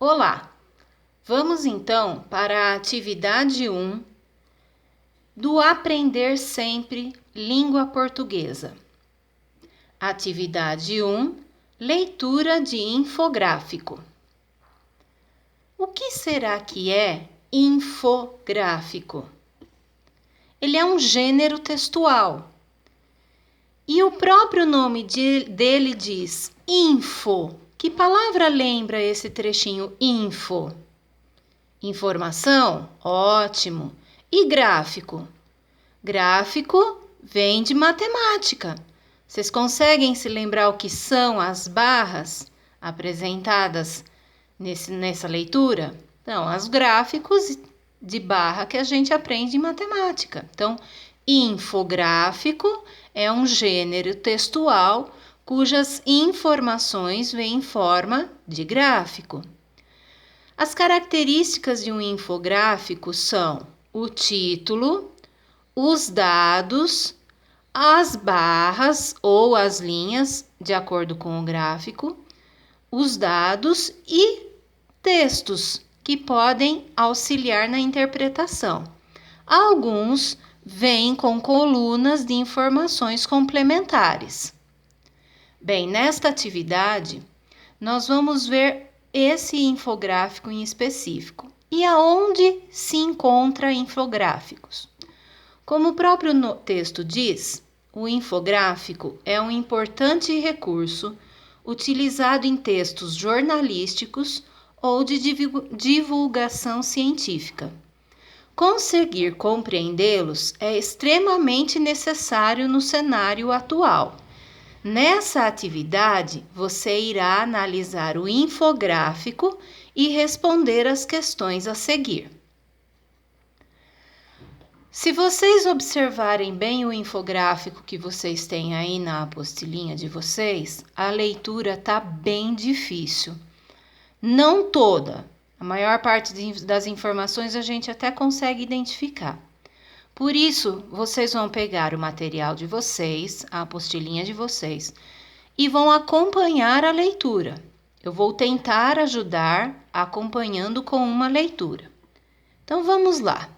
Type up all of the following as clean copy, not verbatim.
Olá! Vamos então para a atividade 1 do Aprender Sempre Língua Portuguesa. Atividade 1, leitura de infográfico. O que será que é infográfico? Ele é um gênero textual. E o próprio nome dele diz info. Que palavra lembra esse trechinho info? Informação? Ótimo. E gráfico? Gráfico vem de matemática. Vocês conseguem se lembrar o que são as barras apresentadas nessa leitura? Então, os gráficos de barra que a gente aprende em matemática. Então, infográfico é um gênero textual cujas informações vêm em forma de gráfico. As características de um infográfico são o título, os dados, as barras ou as linhas, de acordo com o gráfico, os dados e textos que podem auxiliar na interpretação. Alguns vêm com colunas de informações complementares. Bem, nesta atividade, nós vamos ver esse infográfico em específico. E aonde se encontra infográficos? Como o próprio texto diz, o infográfico é um importante recurso utilizado em textos jornalísticos ou de divulgação científica. Conseguir compreendê-los é extremamente necessário no cenário atual. Nessa atividade, você irá analisar o infográfico e responder as questões a seguir. Se vocês observarem bem o infográfico que vocês têm aí na apostilinha de vocês, a leitura está bem difícil. Não toda, a maior parte das informações a gente até consegue identificar. Por isso, vocês vão pegar o material de vocês, a apostilinha de vocês, e vão acompanhar a leitura. Eu vou tentar ajudar acompanhando com uma leitura. Então, vamos lá.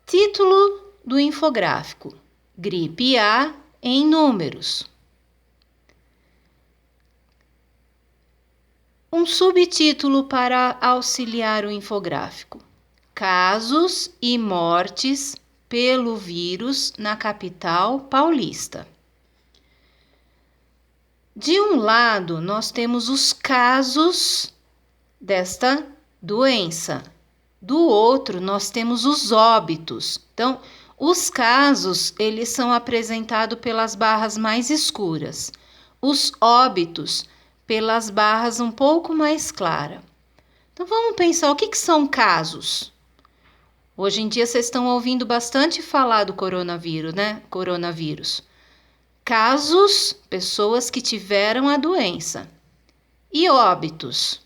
Título do infográfico: Gripe A em números. Um subtítulo para auxiliar o infográfico: Casos e mortes pelo vírus na capital paulista. De um lado, nós temos os casos desta doença. Do outro, nós temos os óbitos. Então, os casos, eles são apresentados pelas barras mais escuras. Os óbitos, pelas barras um pouco mais claras. Então, vamos pensar, o que são casos? Hoje em dia, vocês estão ouvindo bastante falar do coronavírus, né? Coronavírus. Casos, pessoas que tiveram a doença. E óbitos?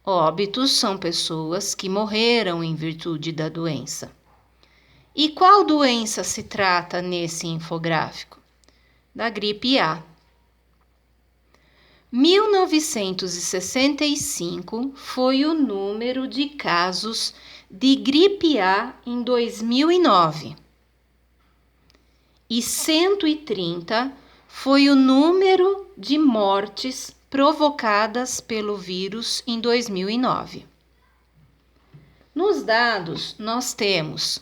Óbitos são pessoas que morreram em virtude da doença. E qual doença se trata nesse infográfico? Da gripe A. 1965 foi o número de casos de gripe A em 2009. E 130 foi o número de mortes provocadas pelo vírus em 2009. Nos dados, nós temos,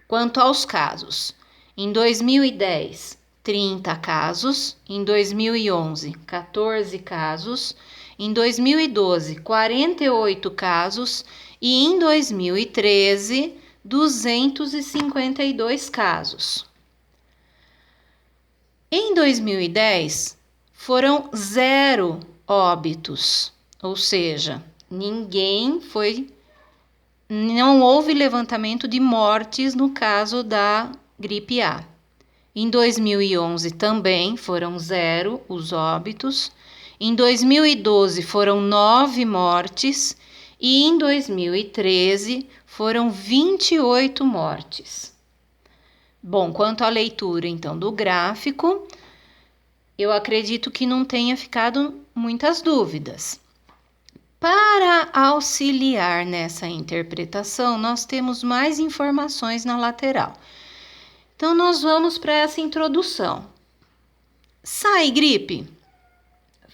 quanto aos casos, em 2010, 30 casos, em 2011, 14 casos, em 2012, 48 casos e em 2013, 252 casos. Em 2010, foram 0 óbitos, ou seja, não houve levantamento de mortes no caso da gripe A. Em 2011 também foram 0 os óbitos, em 2012 foram 9 mortes e em 2013 foram 28 mortes. Bom, quanto à leitura então do gráfico, eu acredito que não tenha ficado muitas dúvidas. Para auxiliar nessa interpretação, nós temos mais informações na lateral. Então, nós vamos para essa introdução. Sai, gripe!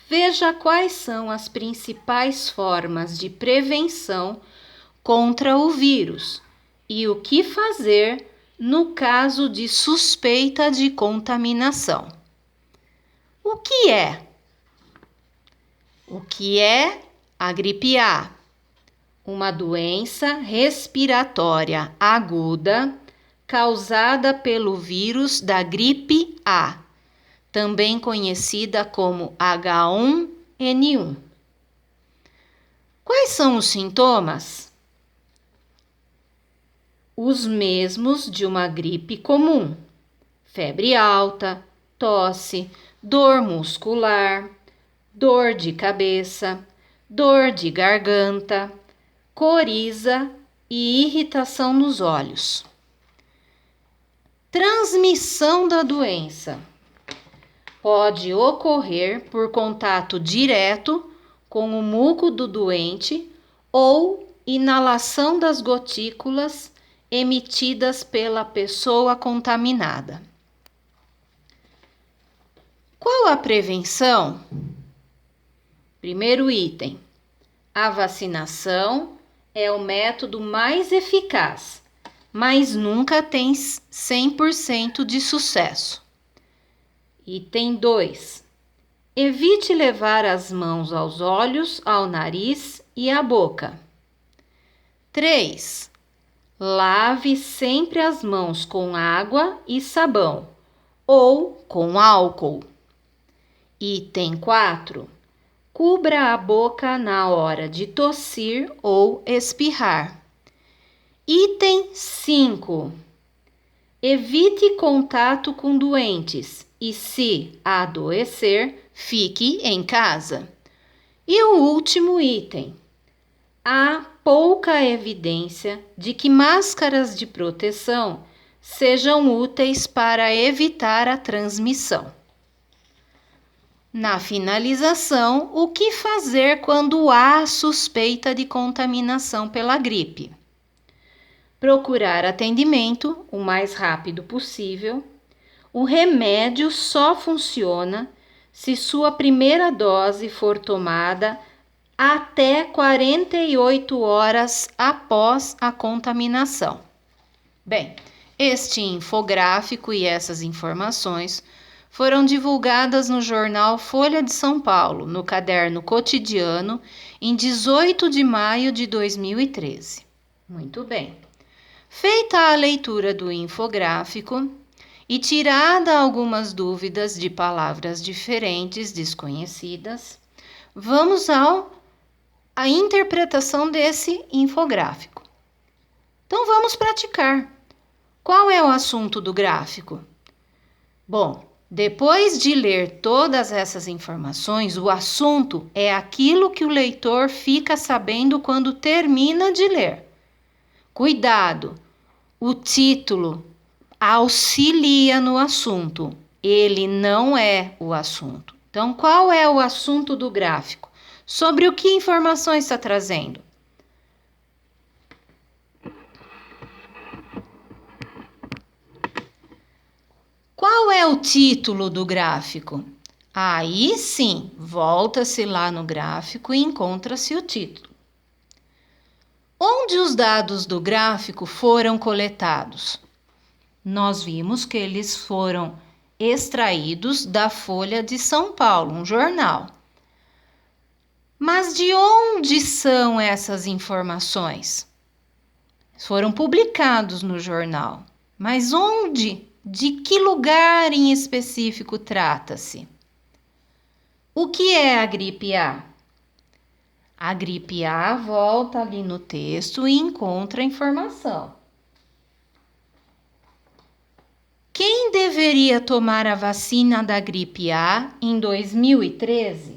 Veja quais são as principais formas de prevenção contra o vírus e o que fazer no caso de suspeita de contaminação. O que é? O que é a gripe A? Uma doença respiratória aguda causada pelo vírus da gripe A, também conhecida como H1N1. Quais são os sintomas? Os mesmos de uma gripe comum: febre alta, tosse, dor muscular, dor de cabeça, dor de garganta, coriza e irritação nos olhos. Transmissão da doença pode ocorrer por contato direto com o muco do doente ou inalação das gotículas emitidas pela pessoa contaminada. Qual a prevenção? Primeiro item: a vacinação é o método mais eficaz, mas nunca tem 100% de sucesso. Item 2: evite levar as mãos aos olhos, ao nariz e à boca. 3: lave sempre as mãos com água e sabão ou com álcool. Item 4: cubra a boca na hora de tossir ou espirrar. Item 5: evite contato com doentes e, se adoecer, fique em casa. E o último item: há pouca evidência de que máscaras de proteção sejam úteis para evitar a transmissão. Na finalização, o que fazer quando há suspeita de contaminação pela gripe? Procurar atendimento o mais rápido possível. O remédio só funciona se sua primeira dose for tomada até 48 horas após a contaminação. Bem, este infográfico e essas informações foram divulgadas no jornal Folha de São Paulo, no caderno cotidiano, em 18 de maio de 2013. Muito bem. Feita a leitura do infográfico e tirada algumas dúvidas de palavras diferentes, desconhecidas, vamos à interpretação desse infográfico. Então vamos praticar. Qual é o assunto do gráfico? Bom, depois de ler todas essas informações, o assunto é aquilo que o leitor fica sabendo quando termina de ler. Cuidado! O título auxilia no assunto, ele não é o assunto. Então, qual é o assunto do gráfico? Sobre o que informações está trazendo? Qual é o título do gráfico? Aí sim, volta-se lá no gráfico e encontra-se o título. Onde os dados do gráfico foram coletados? Nós vimos que eles foram extraídos da Folha de São Paulo, um jornal. Mas de onde são essas informações? Foram publicados no jornal. Mas onde? De que lugar em específico trata-se? O que é a gripe A? A gripe A volta ali no texto e encontra a informação. Quem deveria tomar a vacina da gripe A em 2013?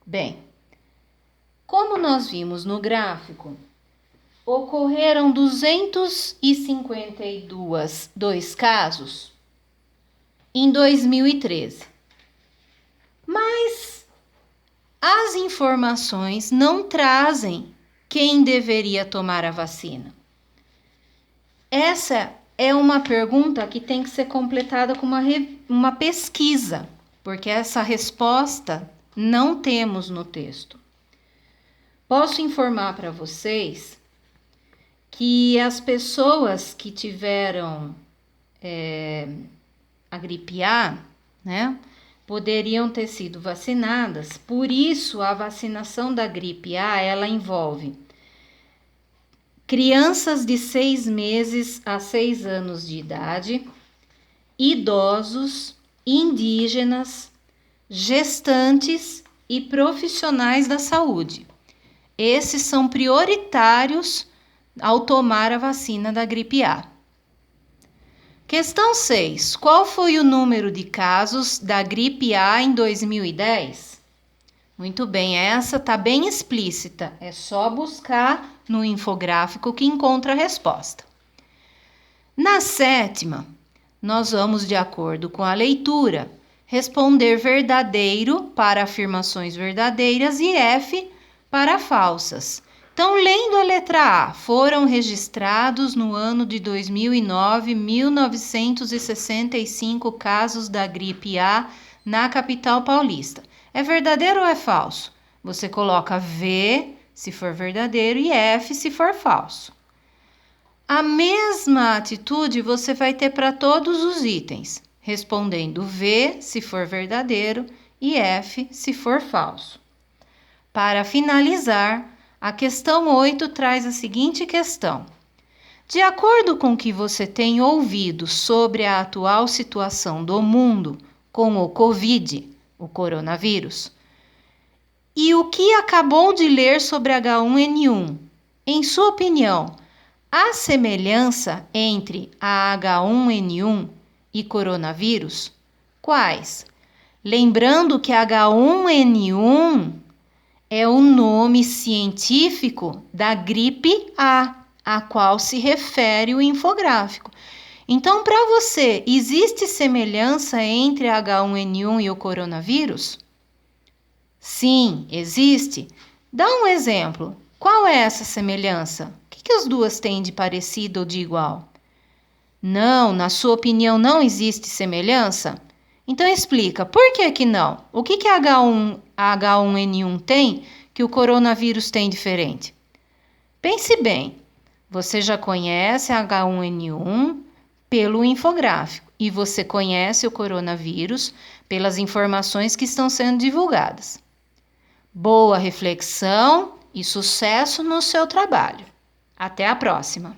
Bem, como nós vimos no gráfico, ocorreram 252 casos em 2013. Mas as informações não trazem quem deveria tomar a vacina. Essa é uma pergunta que tem que ser completada com uma pesquisa, porque essa resposta não temos no texto. Posso informar para vocês que as pessoas que tiveram a gripe A, né, poderiam ter sido vacinadas. Por isso, a vacinação da gripe A, ela envolve crianças de 6 meses a 6 anos de idade, idosos, indígenas, gestantes e profissionais da saúde. Esses são prioritários ao tomar a vacina da gripe A. Questão 6. Qual foi o número de casos da gripe A em 2010? Muito bem, essa está bem explícita. É só buscar no infográfico que encontra a resposta. Na 7ª, nós vamos, de acordo com a leitura, responder verdadeiro para afirmações verdadeiras e F para falsas. Então, lendo a letra A, foram registrados no ano de 2009, 1965 casos da gripe A na capital paulista. É verdadeiro ou é falso? Você coloca V se for verdadeiro e F se for falso. A mesma atitude você vai ter para todos os itens, respondendo V se for verdadeiro e F se for falso. Para finalizar, a questão 8 traz a seguinte questão. De acordo com o que você tem ouvido sobre a atual situação do mundo com o Covid, o coronavírus, e o que acabou de ler sobre H1N1, em sua opinião, há semelhança entre a H1N1 e coronavírus? Quais? Lembrando que H1N1 é o nome científico da gripe A qual se refere o infográfico. Então, para você, existe semelhança entre a H1N1 e o coronavírus? Sim, existe. Dá um exemplo. Qual é essa semelhança? O que as duas têm de parecido ou de igual? Não, na sua opinião, não existe semelhança? Então explica, por que não? O que a H1N1 tem que o coronavírus tem diferente? Pense bem, você já conhece a H1N1 pelo infográfico e você conhece o coronavírus pelas informações que estão sendo divulgadas. Boa reflexão e sucesso no seu trabalho. Até a próxima!